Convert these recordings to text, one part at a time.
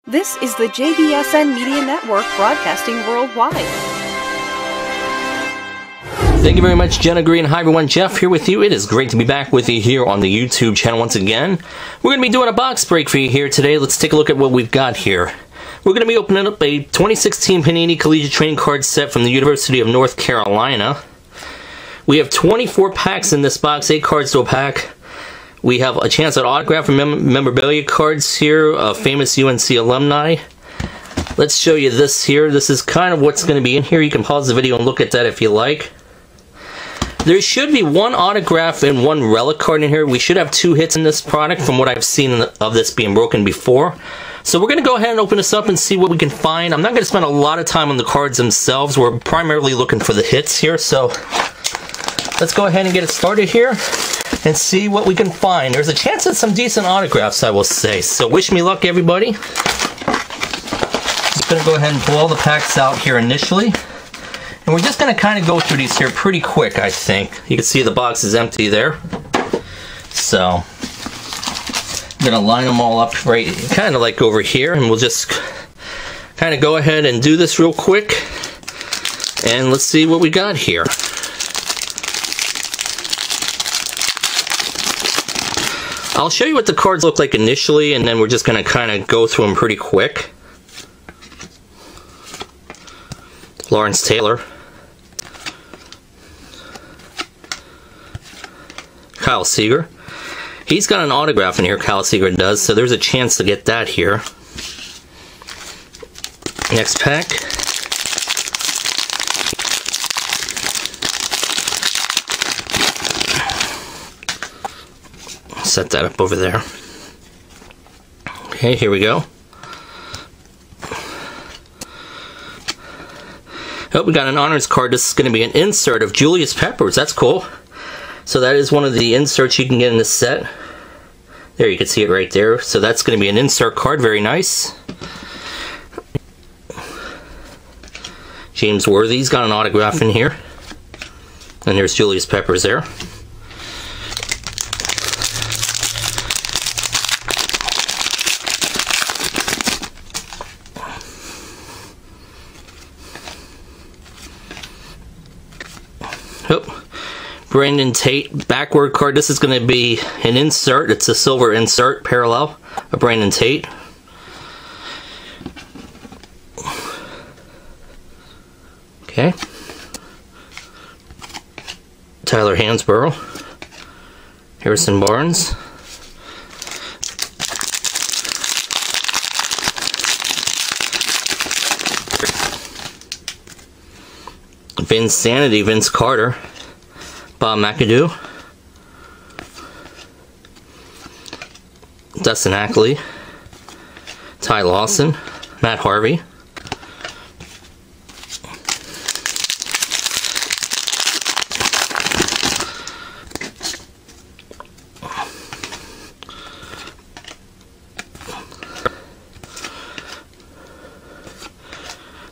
This is the JBSN Media Network broadcasting worldwide. Thank you very much, Jenna Green. Hi everyone, Jeff here with you. It is great to be back with you here on the YouTube channel once again. We're going to be doing a box break for you here today. Let's take a look at what we've got here. We're going to be opening up a 2016 Panini Collegiate Trading Cards set from the University of North Carolina. We have 24 packs in this box, 8 cards to a pack. We have a chance at autograph and memorabilia cards here of famous UNC alumni. Let's show you this here. This is kind of what's going to be in here. You can pause the video and look at that if you like. There should be one autograph and one relic card in here. We should have 2 hits in this product from what I've seen of this being broken before. So we're going to go ahead and open this up and see what we can find. I'm not going to spend a lot of time on the cards themselves. We're primarily looking for the hits here. So let's go ahead and get it started here and see what we can find. There's a chance at some decent autographs, I will say. So wish me luck, everybody. Just going to go ahead and pull all the packs out here initially. And we're just going to kind of go through these here pretty quick, I think. You can see the box is empty there. So I'm going to line them all up right kind of like over here. And we'll just kind of go ahead and do this real quick. And let's see what we got here. I'll show you what the cards look like initially, and then we're just going to kind of go through them pretty quick. Lawrence Taylor. Kyle Seager. He's got an autograph in here, Kyle Seager does, so there's a chance to get that here. Next pack. Set that up over there. Okay, here we go. Oh, we got an honors card. This is going to be an insert of Julius Peppers. That's cool. So that is one of the inserts you can get in this set. There, you can see it right there. So that's going to be an insert card. Very nice. James Worthy's got an autograph in here. And there's Julius Peppers there. Oh, Brandon Tate backward card. This is going to be an insert. It's a silver insert parallel of Brandon Tate. Okay. Tyler Hansborough. Harrison Barnes. Vinsanity, Vince Carter. Bob McAdoo. Dustin Ackley. Ty Lawson. Matt Harvey.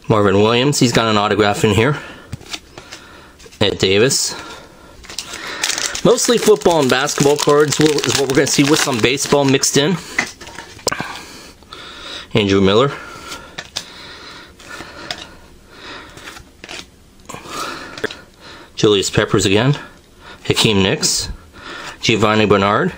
Marvin Williams, he's got an autograph in here. Ed Davis. Mostly football and basketball cards is what we're going to see with some baseball mixed in. Andrew Miller. Julius Peppers again. Hakeem Nicks. Giovanni Bernard.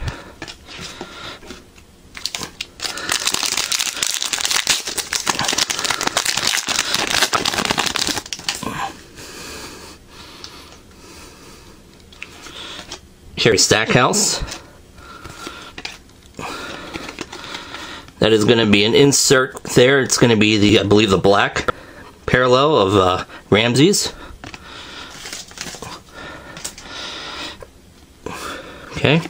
Jerry Stackhouse. That is going to be an insert there. It's going to be the, I believe, the black parallel of Ramsey's. Okay.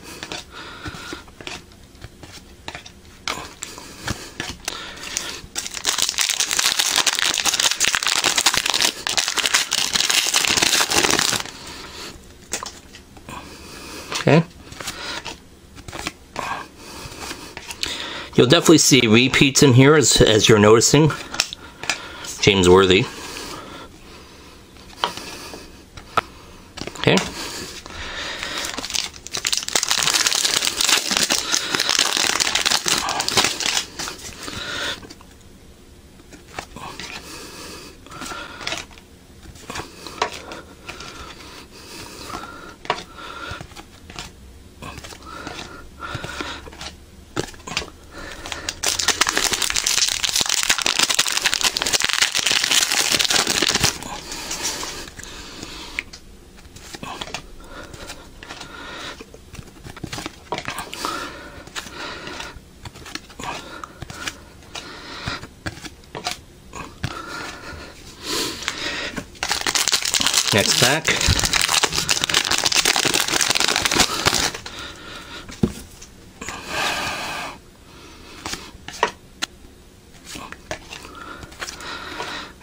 Okay. You'll definitely see repeats in here as you're noticing. James Worthy. Okay. Next pack.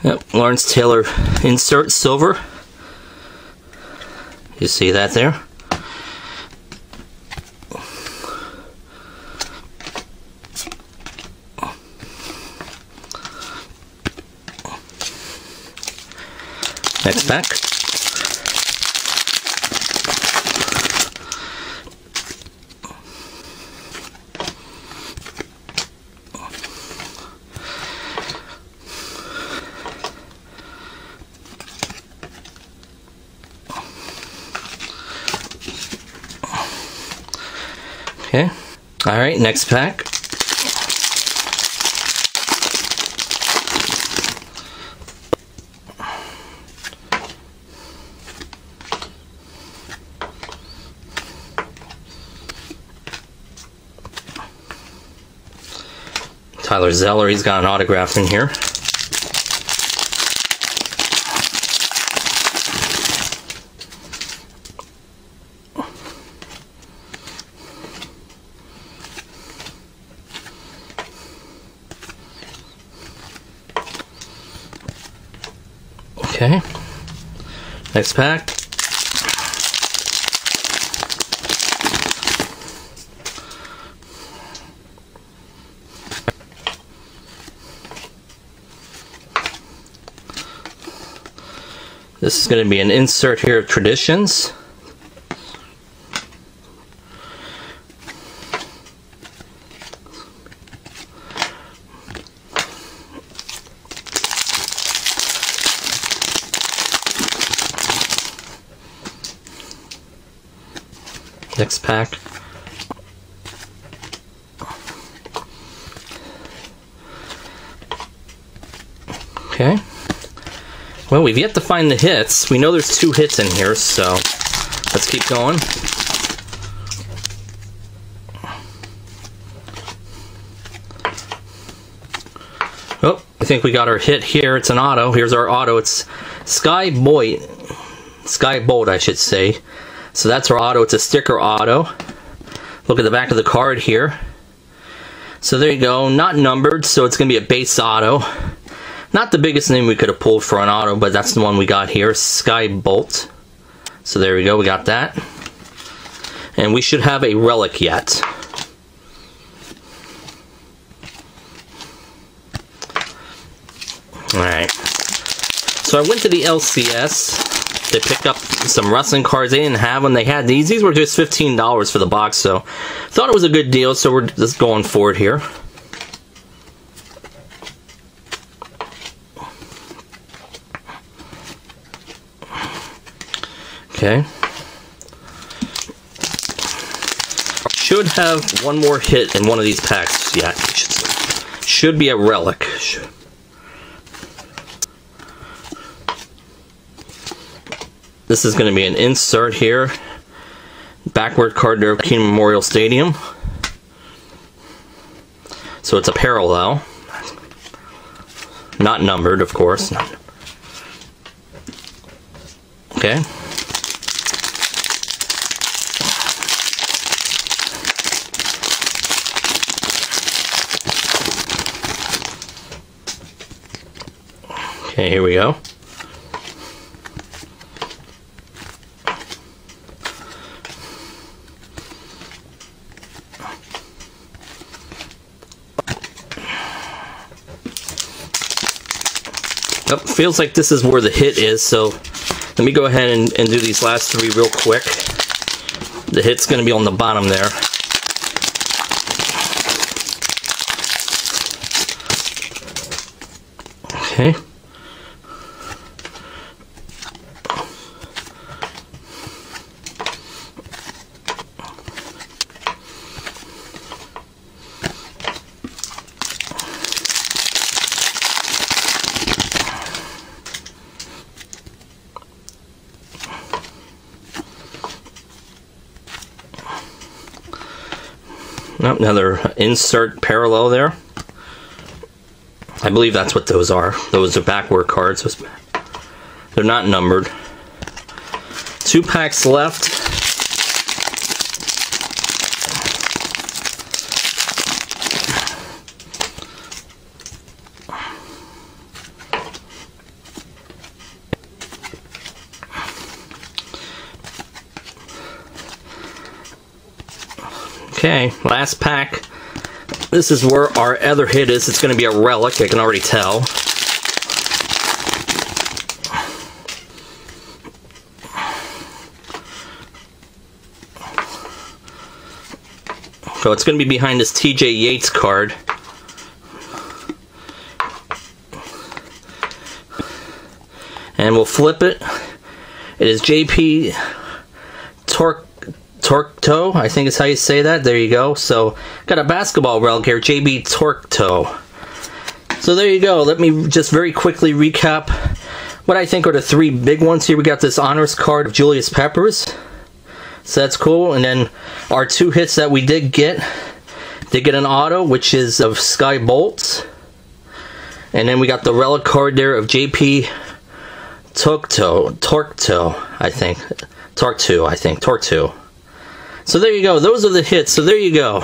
Yep, Lawrence Taylor insert silver. You see that there? Next pack. Okay. All right, next pack. Tyler Zeller, he's got an autograph in here. Okay, next pack. This is going to be an insert here of Traditions. Next pack. Okay. Well, we've yet to find the hits. We know there's 2 hits in here, so let's keep going. Oh, I think we got our hit here. It's an auto. Here's our auto. It's Sky Bolt, I should say. So that's our auto. It's a sticker auto. Look at the back of the card here. So there you go. Not numbered, so it's going to be a base auto. Not the biggest name we could have pulled for an auto, but that's the one we got here. Sky Bolt. So there we go. We got that. And we should have a relic yet. Alright. So I went to the LCS. They picked up some wrestling cards. They didn't have them. They had these. These were just $15 for the box, so thought it was a good deal, so we're just going for it here. Okay. Should have one more hit in one of these packs yet. Should be a relic. This is going to be an insert here. Backward card there of King Memorial Stadium. So it's a parallel. Not numbered, of course. Okay. Okay, here we go. Oh, feels like this is where the hit is, so let me go ahead and do these last 3 real quick. The hit's going to be on the bottom there. Okay. Oh, another insert parallel there. I believe that's what those are. Those are backward cards. They're not numbered. 2 packs left. Okay, last pack. This is where our other hit is. It's going to be a relic, I can already tell. So it's going to be behind this TJ Yates card. And we'll flip it. It is JP Torkto, I think is how you say that. There you go. So, got a basketball relic here, JB Torkto. So there you go. Let me just very quickly recap what I think are the 3 big ones here. We got this honors card of Julius Peppers. So that's cool. And then our 2 hits that we did get an auto, which is of Sky Bolts. And then we got the relic card there of JP Torkto, I think. Torkto. So there you go. Those are the hits. So there you go.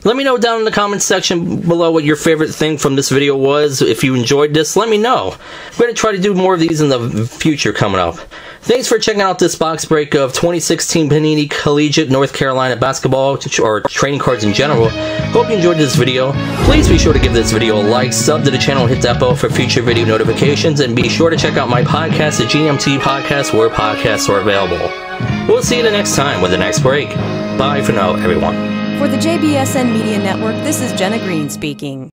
Let me know down in the comments section below what your favorite thing from this video was. If you enjoyed this, let me know. I'm going to try to do more of these in the future coming up. Thanks for checking out this box break of 2016 Panini Collegiate North Carolina basketball or trading cards in general. Hope you enjoyed this video. Please be sure to give this video a like, sub to the channel, and hit that bell for future video notifications. And be sure to check out my podcast, the GMT Podcast, where podcasts are available. We'll see you the next time with the next break. Bye for now, everyone. For the JBSN Media Network, this is Jenna Green speaking.